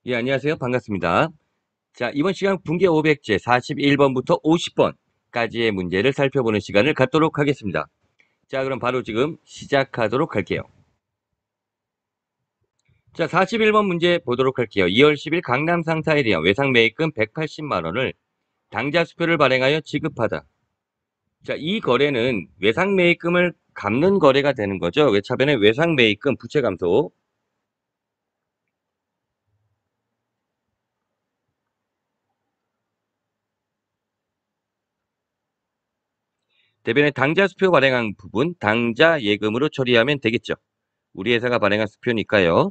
예, 안녕하세요. 반갑습니다. 자, 이번 시간 분계 500제 41번부터 50번까지의 문제를 살펴보는 시간을 갖도록 하겠습니다. 자, 그럼 바로 지금 시작하도록 할게요. 자, 41번 문제 보도록 할게요. 2월 10일 강남 상사에 대한 외상 매입금 180만 원을 당좌 수표를 발행하여 지급하다. 자, 이 거래는 외상 매입금을 갚는 거래가 되는 거죠. 외차변에 외상 매입금 부채 감소. 대변에 당좌 수표 발행한 부분 당좌 예금으로 처리하면 되겠죠. 우리 회사가 발행한 수표니까요.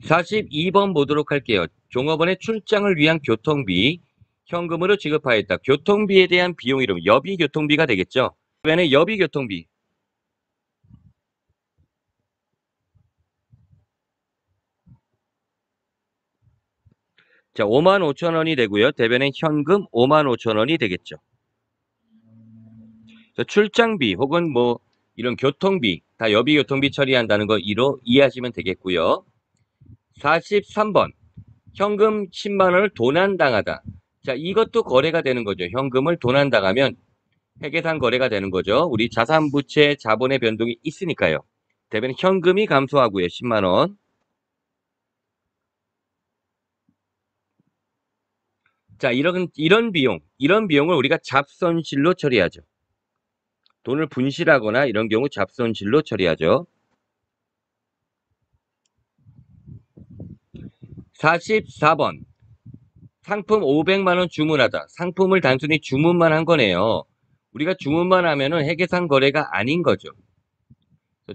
42번 보도록 할게요. 종업원의 출장을 위한 교통비 현금으로 지급하였다. 교통비에 대한 비용 이름 여비교통비가 되겠죠. 그러면 여비교통비. 자, 5만 5천 원이 되고요. 대변에 현금 5만 5천 원이 되겠죠. 자, 출장비 혹은 뭐 이런 교통비 다 여비교통비 처리한다는 거 이로 이해하시면 되겠고요. 43번 현금 10만 원을 도난당하다. 자, 이것도 거래가 되는 거죠. 현금을 도난당하면 회계상 거래가 되는 거죠. 우리 자산부채 자본의 변동이 있으니까요. 대변 현금이 감소하고요. 10만 원. 자, 이런 비용을 우리가 잡손실로 처리하죠. 돈을 분실하거나 이런 경우 잡손실로 처리하죠. 44번 상품 500만 원 주문하다. 상품을 단순히 주문만 한 거네요. 우리가 주문만 하면은 회계상 거래가 아닌 거죠.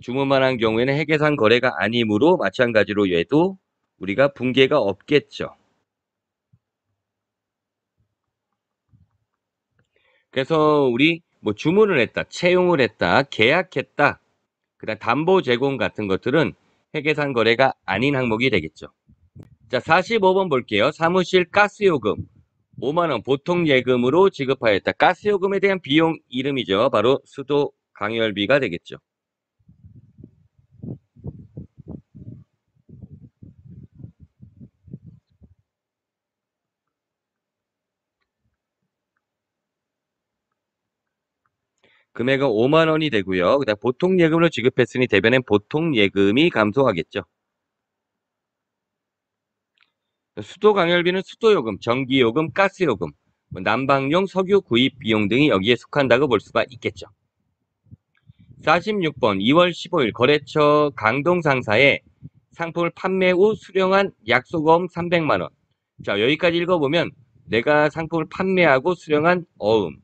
주문만 한 경우에는 회계상 거래가 아니므로 마찬가지로 얘도 우리가 분계가 없겠죠. 그래서 우리 뭐 주문을 했다, 채용을 했다, 계약했다, 그다음 담보 제공 같은 것들은 회계상 거래가 아닌 항목이 되겠죠. 자, 45번 볼게요. 사무실 가스요금 5만 원 보통 예금으로 지급하였다. 가스요금에 대한 비용 이름이죠. 바로 수도 강열비가 되겠죠. 금액은 5만 원이 되고요. 그다음 보통 예금으로 지급했으니 대변엔 보통 예금이 감소하겠죠. 수도 강열비는 수도요금, 전기요금, 가스요금, 뭐 난방용 석유 구입 비용 등이 여기에 속한다고 볼 수가 있겠죠. 46번 2월 15일 거래처 강동상사에 상품을 판매 후 수령한 약속어음 300만 원. 자, 여기까지 읽어보면 내가 상품을 판매하고 수령한 어음.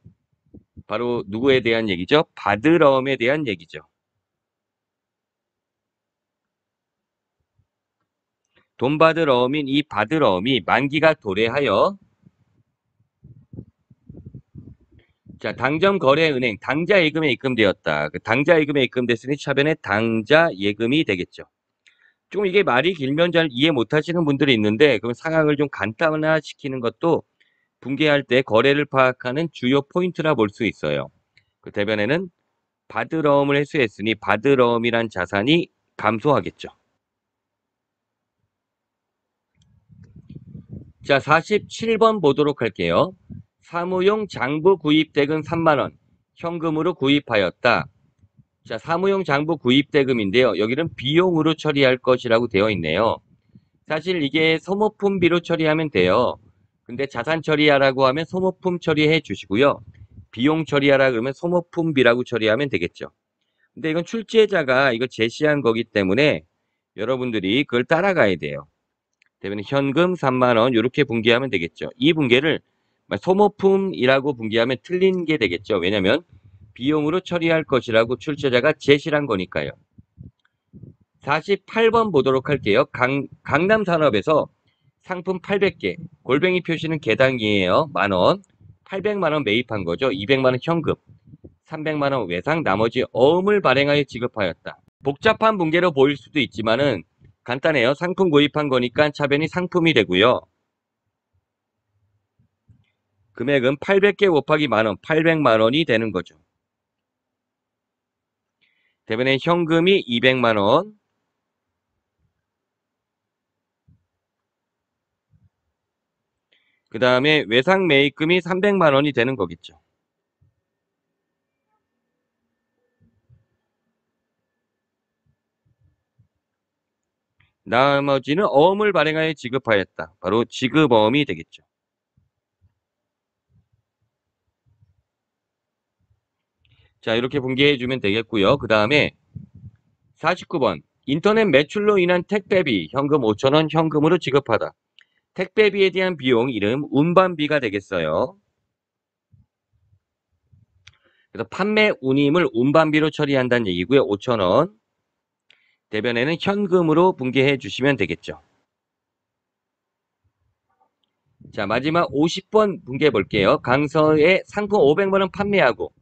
바로 누구에 대한 얘기죠? 받을 어음에 대한 얘기죠. 돈 받을 어음인 이 받을 어음이 만기가 도래하여 자, 당점 거래 은행 당자 예금에 입금되었다. 그 당자 예금에 입금됐으니 차변에 당자 예금이 되겠죠. 좀 이게 말이 길면 잘 이해 못 하시는 분들이 있는데 그럼 상황을 좀 간단화시키는 것도 분계할 때 거래를 파악하는 주요 포인트라 볼 수 있어요. 그 대변에는 받을어음을 회수했으니 받을어음이란 자산이 감소하겠죠. 자, 47번 보도록 할게요. 사무용 장부 구입 대금 3만 원 현금으로 구입하였다. 자, 사무용 장부 구입 대금인데요. 여기는 비용으로 처리할 것이라고 되어 있네요. 사실 이게 소모품비로 처리하면 돼요. 근데 자산 처리하라고 하면 소모품 처리해 주시고요. 비용 처리하라 그러면 소모품비라고 처리하면 되겠죠. 근데 이건 출제자가 이거 제시한 거기 때문에 여러분들이 그걸 따라가야 돼요. 대변에 현금 3만 원 이렇게 분기하면 되겠죠. 이 분계를 소모품이라고 분기하면 틀린 게 되겠죠. 왜냐하면 비용으로 처리할 것이라고 출제자가 제시한 를 거니까요. 48번 보도록 할게요. 강남산업에서 상품 800개, 골뱅이 표시는 개당이에요. 만원, 800만원 매입한 거죠. 200만원 현금, 300만원 외상, 나머지 어음을 발행하여 지급하였다. 복잡한 분계로 보일 수도 있지만은 간단해요. 상품 구입한 거니까 차변이 상품이 되고요. 금액은 800개 곱하기 만원, 800만원이 되는 거죠. 대변에 현금이 200만 원. 그 다음에 외상 매입금이 300만 원이 되는 거겠죠. 나머지는 어음을 발행하여 지급하였다. 바로 지급어음이 되겠죠. 자, 이렇게 분개해 주면 되겠고요. 그 다음에 49번. 인터넷 매출로 인한 택배비 현금 5,000원 현금으로 지급하다. 택배비에 대한 비용 이름 운반비가 되겠어요. 그래서 판매 운임을 운반비로 처리한다는 얘기고요. 5,000원. 대변에는 현금으로 분개해 주시면 되겠죠. 자, 마지막 50번 분개해 볼게요. 강서에 상품 500만 원 판매하고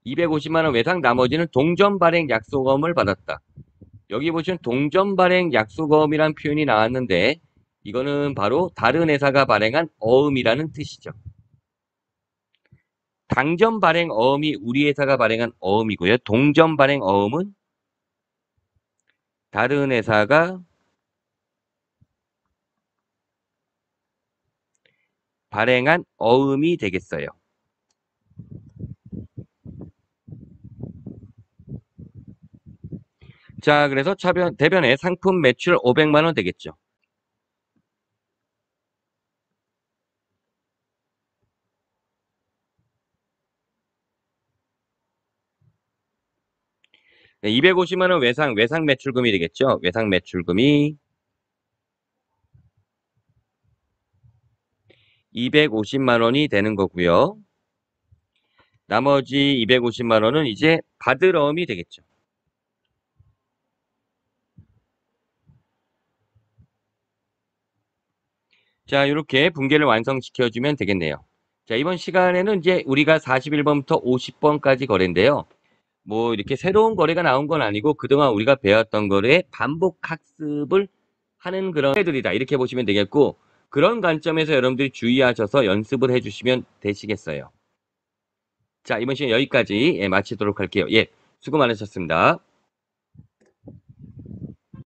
250만 원 외상 나머지는 동전 발행 약속금을 받았다. 여기 보시면 동전 발행 약속금이란 표현이 나왔는데 이거는 바로 다른 회사가 발행한 어음이라는 뜻이죠. 당전 발행 어음이 우리 회사가 발행한 어음이고요. 동전 발행 어음은 다른 회사가 발행한 어음이 되겠어요. 자, 그래서 대변에 상품 매출 500만 원 되겠죠. 네, 250만 원 외상 매출금이 되겠죠. 외상 매출금이 250만 원이 되는 거고요. 나머지 250만 원은 이제 받을 어음이 되겠죠. 자, 이렇게 분개를 완성시켜주면 되겠네요. 자, 이번 시간에는 이제 우리가 41번부터 50번까지 거래인데요. 뭐 이렇게 새로운 거래가 나온 건 아니고 그동안 우리가 배웠던 거래의 반복 학습을 하는 그런 애들이다. 이렇게 보시면 되겠고 그런 관점에서 여러분들이 주의하셔서 연습을 해주시면 되시겠어요. 자, 이번 시간 여기까지 마치도록 할게요. 예, 수고 많으셨습니다.